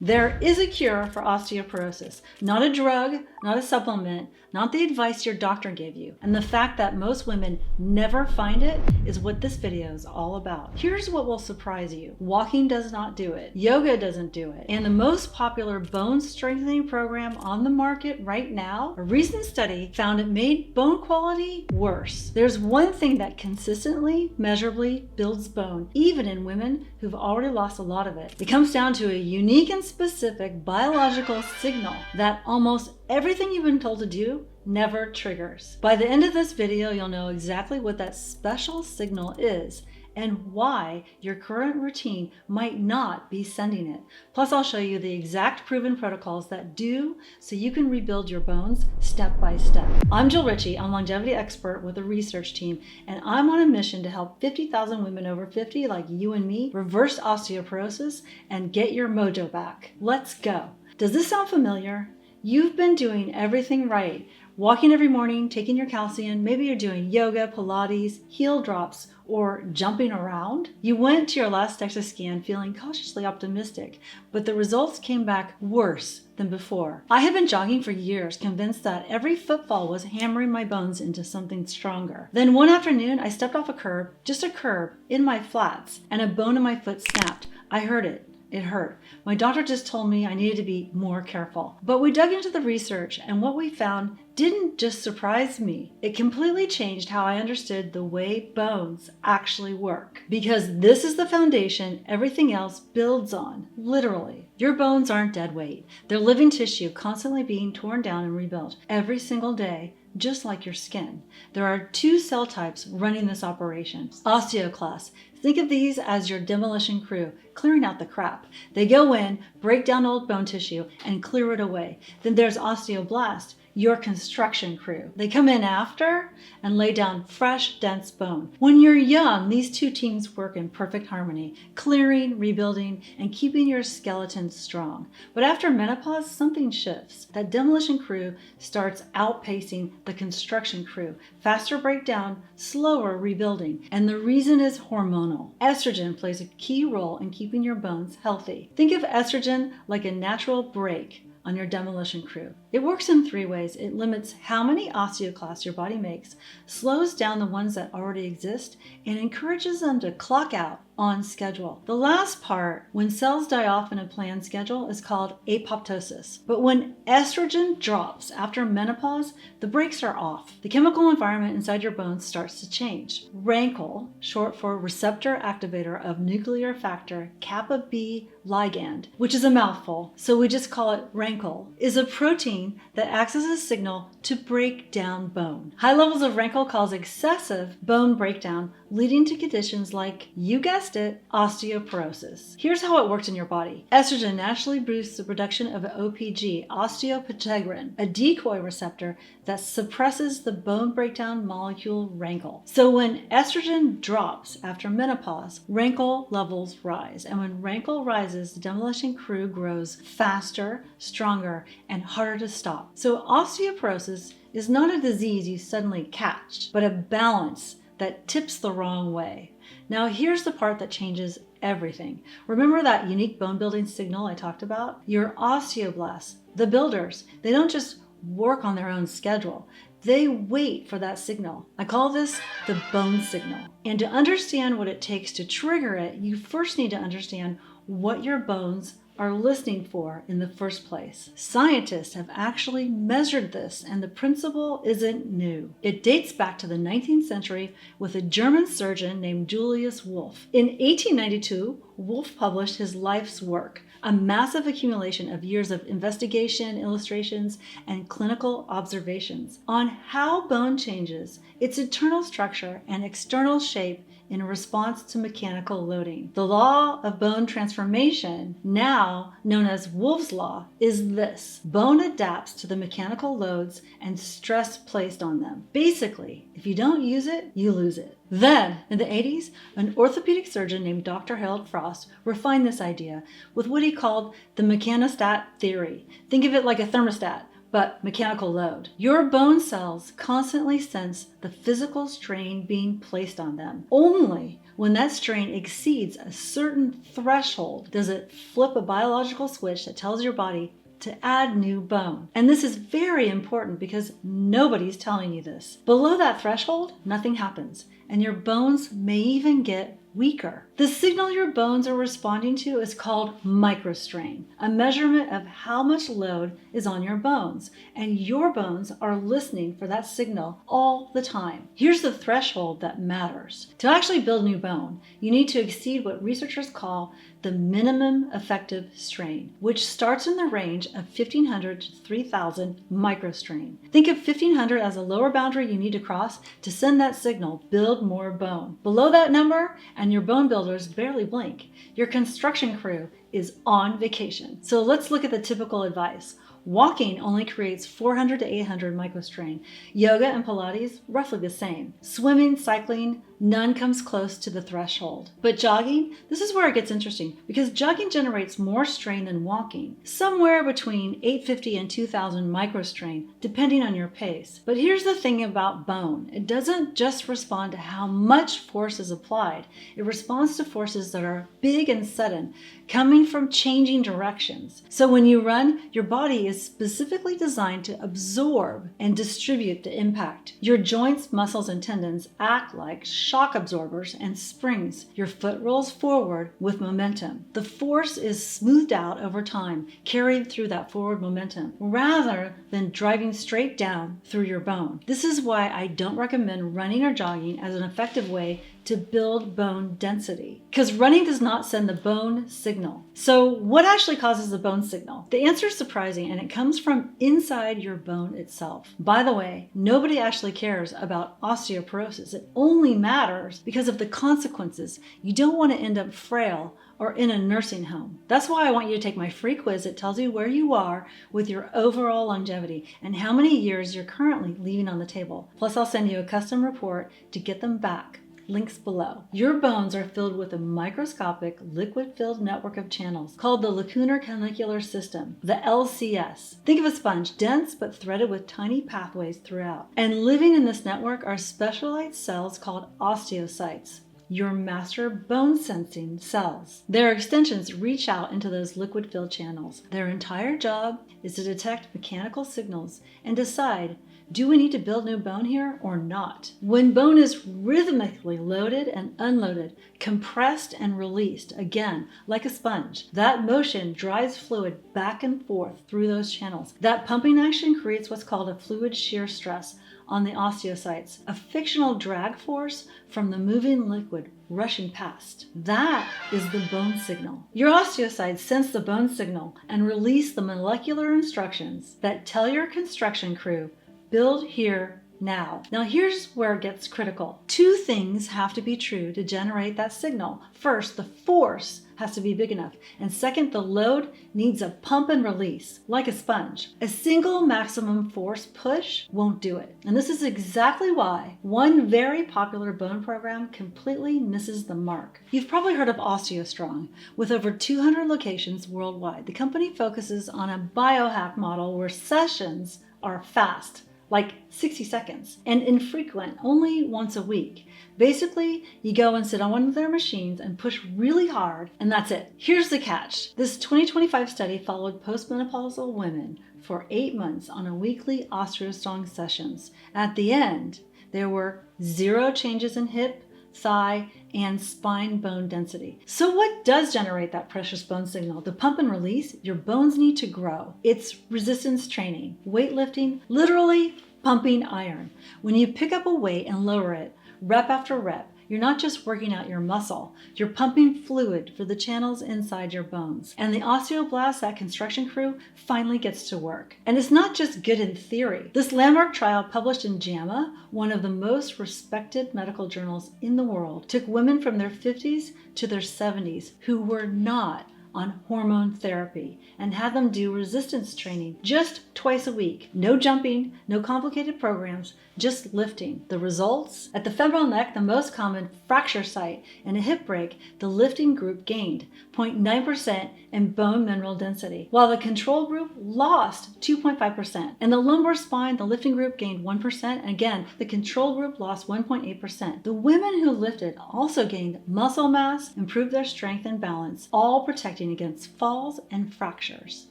There is a cure for osteoporosis. Not a drug, not a supplement, not the advice your doctor gave you. And the fact that most women never find it is what this video is all about. Here's what will surprise you. Walking does not do it. Yoga doesn't do it. And the most popular bone strengthening program on the market right now, a recent study found it made bone quality worse. There's one thing that consistently, measurably builds bone, even in women who've already lost a lot of it. It comes down to a unique and specific biological signal that almost everything you've been told to do never triggers. By the end of this video, you'll know exactly what that special signal is and why your current routine might not be sending it. Plus, I'll show you the exact proven protocols that do so you can rebuild your bones step by step. I'm Ritchie, I'm a longevity expert with a research team, and I'm on a mission to help 50,000 women over 50 like you and me reverse osteoporosis and get your mojo back. Let's go. Does this sound familiar? You've been doing everything right. Walking every morning, taking your calcium, maybe you're doing yoga, Pilates, heel drops, or jumping around. You went to your last DEXA scan feeling cautiously optimistic, but the results came back worse than before. I had been jogging for years, convinced that every footfall was hammering my bones into something stronger. Then one afternoon, I stepped off a curb, just a curb, in my flats, and a bone in my foot snapped. I heard it. It hurt. My doctor just told me I needed to be more careful. But we dug into the research, and what we found didn't just surprise me. It completely changed how I understood the way bones actually work. Because this is the foundation everything else builds on, literally. Your bones aren't dead weight. They're living tissue constantly being torn down and rebuilt every single day, just like your skin. There are two cell types running this operation. Osteoclasts. Think of these as your demolition crew, clearing out the crap. They go in, break down old bone tissue, and clear it away. Then there's osteoblasts, your construction crew. They come in after and lay down fresh, dense bone. When you're young, these two teams work in perfect harmony, clearing, rebuilding, and keeping your skeleton strong. But after menopause, something shifts. That demolition crew starts outpacing the construction crew. Faster breakdown, slower rebuilding. And the reason is hormonal. Estrogen plays a key role in keeping your bones healthy. Think of estrogen like a natural brake on your demolition crew. It works in three ways. It limits how many osteoclasts your body makes, slows down the ones that already exist, and encourages them to clock out on schedule. The last part, when cells die off in a planned schedule, is called apoptosis. But when estrogen drops after menopause, the brakes are off. The chemical environment inside your bones starts to change. RANKL, short for receptor activator of nuclear factor kappa B ligand, which is a mouthful, so we just call it RANKL, is a protein that acts as a signal to break down bone. High levels of RANKL cause excessive bone breakdown, leading to conditions like, you guessed it, osteoporosis. Here's how it works in your body. Estrogen naturally boosts the production of OPG, osteoporosis, a decoy receptor that suppresses the bone breakdown molecule RANKL. So when estrogen drops after menopause, RANKL levels rise. And when RANKL rises, the demolition crew grows faster, stronger, and harder to stop. So osteoporosis is not a disease you suddenly catch, but a balance that tips the wrong way. Now here's the part that changes everything. Remember that unique bone building signal I talked about? Your osteoblasts, the builders, they don't just work on their own schedule. They wait for that signal. I call this the bone signal. And to understand what it takes to trigger it, you first need to understand what your bones are listening for in the first place. Scientists have actually measured this, and the principle isn't new. It dates back to the 19th century with a German surgeon named Julius Wolff. In 1892, Wolff published his life's work, a massive accumulation of years of investigation, illustrations, and clinical observations on how bone changes its internal structure and external shape in response to mechanical loading. The law of bone transformation, now known as Wolff's law, is this: bone adapts to the mechanical loads and stress placed on them. Basically, if you don't use it, you lose it. Then, in the 80s, an orthopedic surgeon named Dr. Harold Frost refined this idea with what he called the Mechanostat theory. Think of it like a thermostat. but mechanical load. Your bone cells constantly sense the physical strain being placed on them. Only when that strain exceeds a certain threshold does it flip a biological switch that tells your body to add new bone. And this is very important because nobody's telling you this. Below that threshold, nothing happens, and your bones may even get weaker. The signal your bones are responding to is called microstrain, a measurement of how much load is on your bones, and your bones are listening for that signal all the time. Here's the threshold that matters. To actually build new bone, you need to exceed what researchers call the minimum effective strain, which starts in the range of 1500 to 3000 microstrain. Think of 1500 as a lower boundary you need to cross to send that signal, build more bone. Below that number, and your bone builders barely blink, your construction crew is on vacation. So let's look at the typical advice. Walking only creates 400 to 800 microstrain. Yoga and Pilates, roughly the same. Swimming, cycling, none comes close to the threshold. But jogging, this is where it gets interesting because jogging generates more strain than walking, somewhere between 850 and 2000 microstrain, depending on your pace. But here's the thing about bone. It doesn't just respond to how much force is applied. It responds to forces that are big and sudden, coming from changing directions. So when you run, your body is specifically designed to absorb and distribute the impact. Your joints, muscles, and tendons act like shock absorbers and springs. Your foot rolls forward with momentum. The force is smoothed out over time, carried through that forward momentum, rather than driving straight down through your bone. This is why I don't recommend running or jogging as an effective way to build bone density, because running does not send the bone signal. So what actually causes the bone signal? The answer is surprising, and it comes from inside your bone itself. By the way, nobody actually cares about osteoporosis. It only matters because of the consequences. You don't want to end up frail or in a nursing home. That's why I want you to take my free quiz. It tells you where you are with your overall longevity and how many years you're currently leaving on the table. Plus, I'll send you a custom report to get them back. Links below. Your bones are filled with a microscopic liquid-filled network of channels called the lacunar canaliculated system, the LCS. Think of a sponge, dense but threaded with tiny pathways throughout. And living in this network are specialized cells called osteocytes, your master bone sensing cells. Their extensions reach out into those liquid-filled channels. Their entire job is to detect mechanical signals and decide, do we need to build new bone here or not? When bone is rhythmically loaded and unloaded, compressed and released, again, like a sponge, that motion drives fluid back and forth through those channels. That pumping action creates what's called a fluid shear stress on the osteocytes, a fictional drag force from the moving liquid rushing past. That is the bone signal. Your osteocytes sense the bone signal and release the molecular instructions that tell your construction crew, build here now. Now here's where it gets critical. Two things have to be true to generate that signal. First, the force has to be big enough. And second, the load needs a pump and release, like a sponge. A single maximum force push won't do it. And this is exactly why one very popular bone program completely misses the mark. You've probably heard of OsteoStrong. With over 200 locations worldwide, the company focuses on a biohack model where sessions are fast, like 60 seconds, and infrequent, only once a week. Basically, you go and sit on one of their machines and push really hard, and that's it. Here's the catch. This 2025 study followed postmenopausal women for 8 months on a weekly OsteoStrong sessions. At the end, there were 0 changes in hip, thigh, and spine bone density. So what does generate that precious bone signal? The pump and release? Your bones need to grow. It's resistance training, weightlifting, literally pumping iron. When you pick up a weight and lower it, rep after rep, you're not just working out your muscle, you're pumping fluid for the channels inside your bones. And the osteoblast, that construction crew, finally gets to work. And it's not just good in theory. This landmark trial, published in JAMA, one of the most respected medical journals in the world, took women from their 50s to their 70s who were not on hormone therapy and had them do resistance training just twice a week. No jumping, no complicated programs, just lifting. The results? At the femoral neck, the most common fracture site, and a hip break, the lifting group gained 0.9% in bone mineral density, while the control group lost 2.5%. In the lumbar spine, the lifting group gained 1%, and again, the control group lost 1.8%. The women who lifted also gained muscle mass, improved their strength and balance, all protecting against falls and fractures.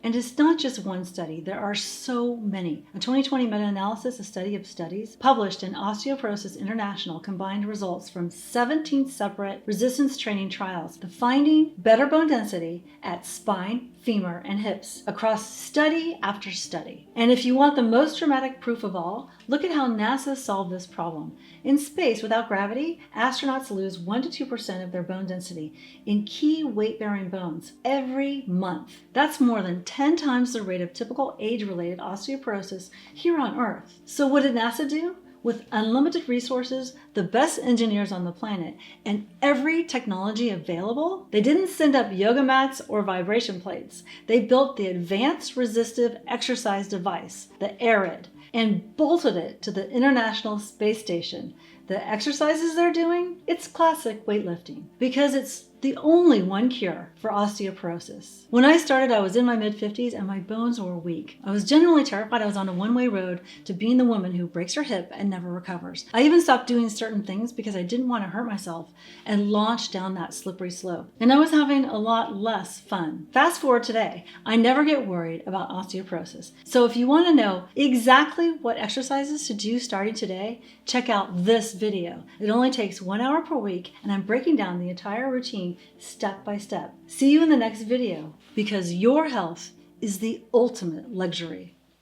And it's not just one study, there are so many. A 2020 meta-analysis, a study of studies, published in Osteoporosis International, combined results from 17 separate resistance training trials, the finding better bone density at spine, femur, and hips across study after study. And if you want the most dramatic proof of all, look at how NASA solved this problem. In space, without gravity, astronauts lose 1 to 2% of their bone density in key weight-bearing bones every month. That's more than 10 times the rate of typical age-related osteoporosis here on Earth. So what did NASA do? With unlimited resources, the best engineers on the planet, and every technology available, they didn't send up yoga mats or vibration plates. They built the Advanced Resistive Exercise Device, the ARID, and bolted it to the International Space Station. The exercises they're doing, it's classic weightlifting because it's the only one cure for osteoporosis. When I started, I was in my mid-50s and my bones were weak. I was genuinely terrified I was on a one-way road to being the woman who breaks her hip and never recovers. I even stopped doing certain things because I didn't want to hurt myself and launch down that slippery slope. And I was having a lot less fun. Fast forward today, I never get worried about osteoporosis. So if you want to know exactly what exercises to do starting today, check out this video. It only takes 1 hour per week and I'm breaking down the entire routine step by step. See you in the next video, because your health is the ultimate luxury.